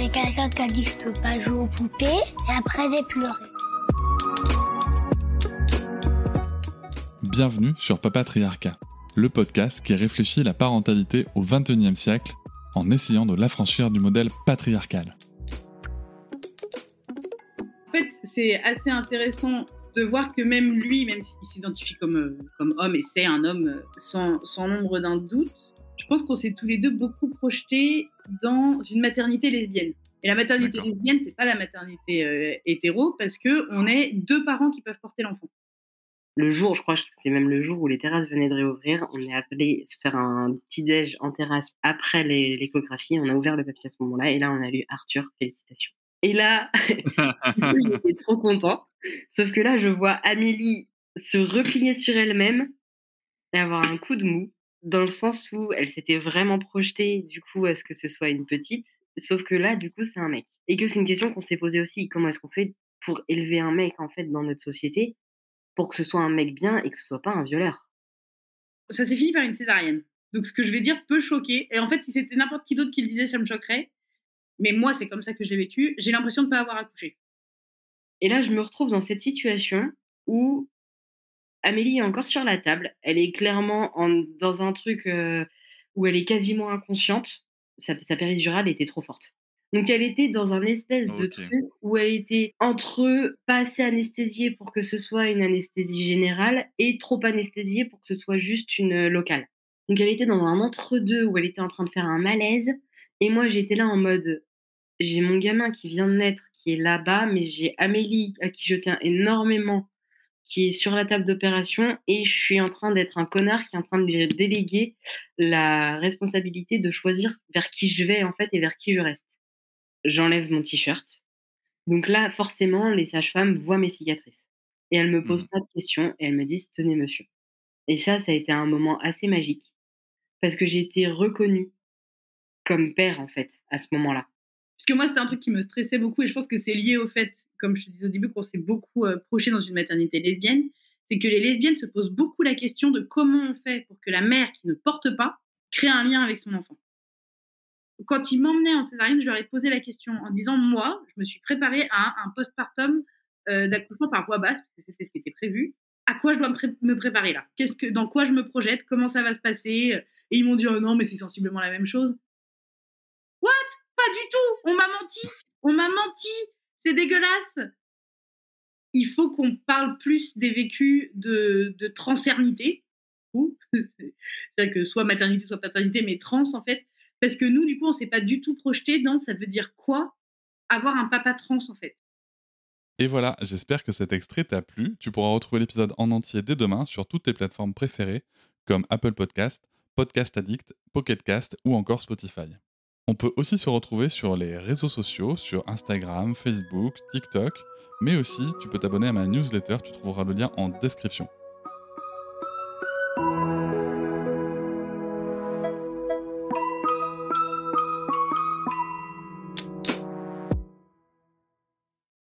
a quelqu'un qui a dit que je peux pas jouer aux poupées, et après j'ai pleuré. Bienvenue sur Papatriarcat, le podcast qui réfléchit la parentalité au XXIe siècle en essayant de l'affranchir du modèle patriarcal. En fait, c'est assez intéressant de voir que même lui, même s'il s'identifie comme homme, et c'est un homme sans l'ombre d'un doute, je pense qu'on s'est tous les deux beaucoup projetés dans une maternité lesbienne. Et la maternité lesbienne, c'est pas la maternité hétéro, parce qu'on est deux parents qui peuvent porter l'enfant. Le jour, je crois que c'est même le jour où les terrasses venaient de réouvrir, on est appelé se faire un petit déj en terrasse après l'échographie. On a ouvert le papier à ce moment-là et là, on a lu Arthur, félicitations. Et là, j'étais trop content. Sauf que là, je vois Amélie se replier sur elle-même et avoir un coup de mou, dans le sens où elle s'était vraiment projetée, du coup, à ce que ce soit une petite. Sauf que là, du coup, c'est un mec. Et que c'est une question qu'on s'est posée aussi. Comment est-ce qu'on fait pour élever un mec, en fait, dans notre société, pour que ce soit un mec bien et que ce soit pas un violeur? Ça s'est fini par une césarienne. Donc, ce que je vais dire peut choquer. Et en fait, si c'était n'importe qui d'autre qui le disait, ça me choquerait. Mais moi, c'est comme ça que je l'ai vécu. J'ai l'impression de ne pas avoir accouché. Et là, je me retrouve dans cette situation où Amélie est encore sur la table. Elle est clairement dans un truc où elle est quasiment inconsciente. Sa péridurale était trop forte. Donc, elle était dans un espèce de truc où elle était entre pas assez anesthésiée pour que ce soit une anesthésie générale et trop anesthésiée pour que ce soit juste une locale. Donc, elle était dans un entre-deux où elle était en train de faire un malaise. Et moi, j'étais là en mode, j'ai mon gamin qui vient de naître, qui est là-bas, mais j'ai Amélie à qui je tiens énormément, qui est sur la table d'opération, et je suis en train d'être un connard qui est en train de lui déléguer la responsabilité de choisir vers qui je vais, en fait, et vers qui je reste. J'enlève mon t-shirt. Donc là, forcément, les sages-femmes voient mes cicatrices. Et elles me posent pas de questions, et elles me disent « Tenez, monsieur ». Et ça a été un moment assez magique, parce que j'ai été reconnue comme père, en fait, à ce moment-là. Parce que moi, c'était un truc qui me stressait beaucoup, et je pense que c'est lié au fait, comme je te disais au début, qu'on s'est beaucoup projeté dans une maternité lesbienne. C'est que les lesbiennes se posent beaucoup la question de comment on fait pour que la mère qui ne porte pas crée un lien avec son enfant. Quand ils m'emmenaient en césarienne, je leur ai posé la question en disant, moi, je me suis préparée à un postpartum d'accouchement par voie basse, parce que c'était ce qui était prévu. À quoi je dois me préparer là? Dans quoi je me projette? Comment ça va se passer? Et ils m'ont dit, oh non, mais c'est sensiblement la même chose. What? Pas du tout! On m'a menti! C'est dégueulasse! Il faut qu'on parle plus des vécus de transernité, c'est-à-dire que soit maternité, soit paternité, mais trans en fait, parce que nous, du coup, on s'est pas du tout projeté dans ça veut dire quoi avoir un papa trans en fait. Et voilà, j'espère que cet extrait t'a plu. Tu pourras retrouver l'épisode en entier dès demain sur toutes tes plateformes préférées, comme Apple Podcast, Podcast Addict, Pocket Cast ou encore Spotify. On peut aussi se retrouver sur les réseaux sociaux, sur Instagram, Facebook, TikTok, mais aussi tu peux t'abonner à ma newsletter, tu trouveras le lien en description.